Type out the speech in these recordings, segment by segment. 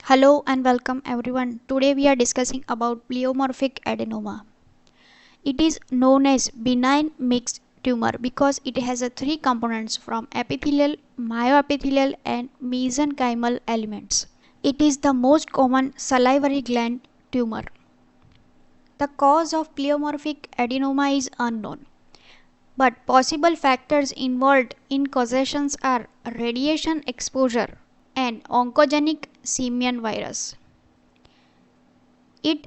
Hello and welcome everyone. Today we are discussing about pleomorphic adenoma. It is known as benign mixed tumor because it has three components from epithelial, myoepithelial and mesenchymal elements. It is the most common salivary gland tumor. The cause of pleomorphic adenoma is unknown, but possible factors involved in causations are radiation exposure and oncogenic simian virus. It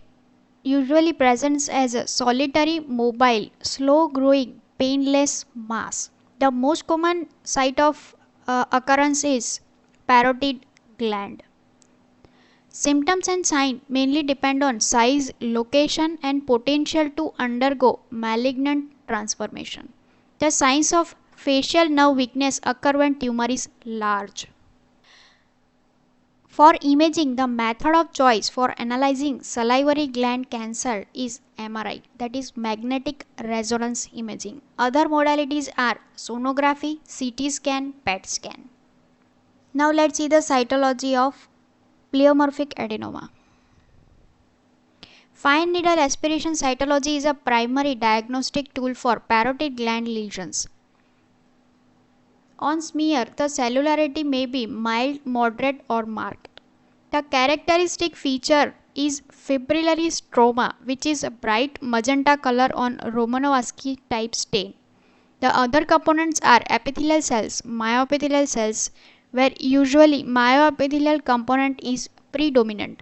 usually presents as a solitary, mobile, slow growing, painless mass. The most common site of occurrence is parotid gland. Symptoms and signs mainly depend on size, location, and potential to undergo malignant transformation. The signs of facial nerve weakness occur when tumor is large. For imaging, the method of choice for analyzing salivary gland cancer is MRI, that is magnetic resonance imaging. Other modalities are sonography, CT scan, PET scan. Now let's see the cytology of pleomorphic adenoma. Fine needle aspiration cytology is a primary diagnostic tool for parotid gland lesions. On smear, the cellularity may be mild, moderate, or marked. The characteristic feature is fibrillary stroma, which is a bright magenta color on Romanowski type stain. The other components are epithelial cells, myoepithelial cells, where usually myoepithelial component is predominant.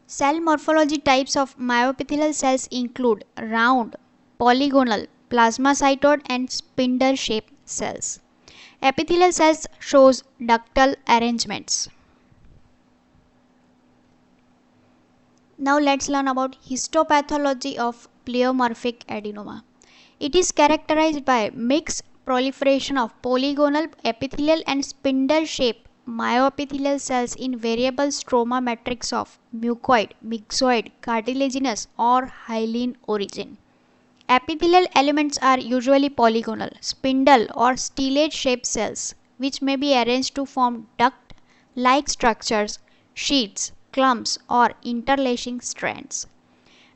Cell morphology types of myoepithelial cells include round, polygonal, plasmacytoid and spindle-shaped cells. Epithelial cells shows ductal arrangements. Now let's learn about histopathology of pleomorphic adenoma. It is characterized by mixed proliferation of polygonal, epithelial and spindle-shaped myoepithelial cells in variable stroma matrix of mucoid, myxoid, cartilaginous or hyaline origin. Epithelial elements are usually polygonal, spindle or stellate-shaped cells, which may be arranged to form duct-like structures, sheets, clumps or interlacing strands.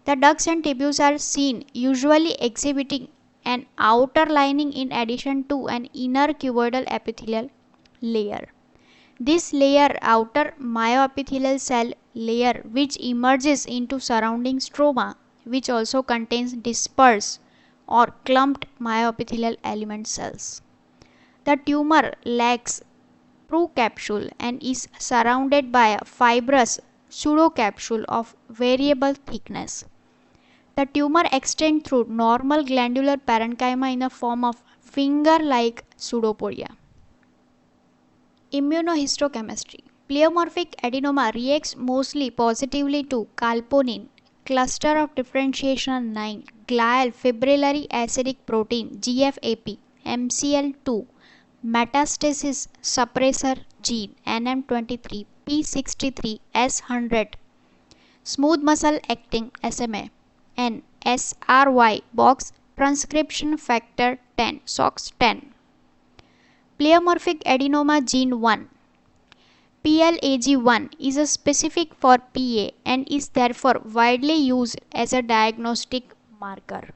The ducts and tubules are seen, usually exhibiting an outer lining in addition to an inner cuboidal epithelial layer. This layer, outer myoepithelial cell layer, which emerges into surrounding stroma, which also contains dispersed or clumped myoepithelial element cells. The tumor lacks procapsule and is surrounded by a fibrous pseudocapsule of variable thickness. The tumor extends through normal glandular parenchyma in the form of finger-like pseudopodia. Immunohistochemistry. Pleomorphic adenoma reacts mostly positively to calponin, cluster of differentiation 9, glial fibrillary acidic protein GFAP, MCL2, metastasis suppressor gene NM23, P63, S100, smooth muscle acting SMA, and SRY box transcription factor 10, SOX10. Pleomorphic adenoma gene 1. PLAG1 is a specific for PA and is therefore widely used as a diagnostic marker.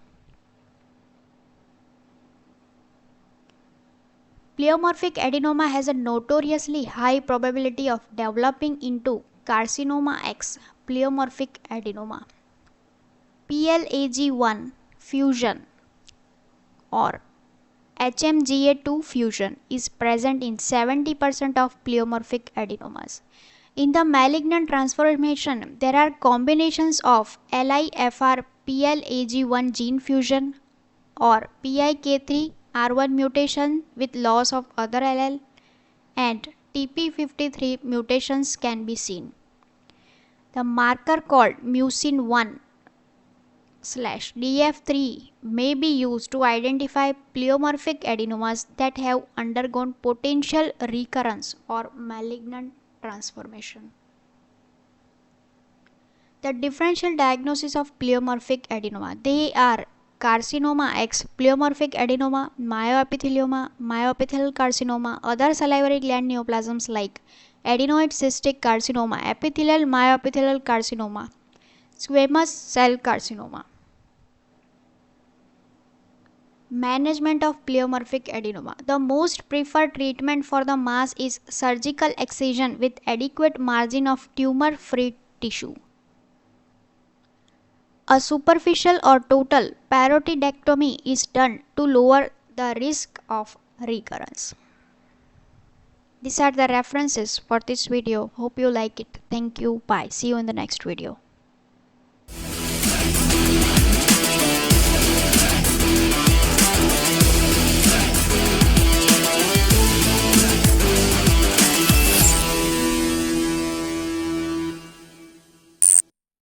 Pleomorphic adenoma has a notoriously high probability of developing into carcinoma X, pleomorphic adenoma. PLAG1 fusion or HMGA2 fusion is present in 70% of pleomorphic adenomas. In the malignant transformation, there are combinations of LIFR PLAG1 gene fusion or PIK3R1 mutation with loss of other allele and TP53 mutations can be seen. The marker called mucin 1/DF3 may be used to identify pleomorphic adenomas that have undergone potential recurrence or malignant transformation. The differential diagnosis of pleomorphic adenoma. They are carcinoma X, pleomorphic adenoma, myoepithelioma, myoepithelial carcinoma, other salivary gland neoplasms like adenoid cystic carcinoma, epithelial myoepithelial carcinoma, squamous cell carcinoma. Management of pleomorphic adenoma. The most preferred treatment for the mass is surgical excision with adequate margin of tumor-free tissue. A superficial or total parotidectomy is done to lower the risk of recurrence. These are the references for this video. Hope you like it. Thank you. Bye. See you in the next video.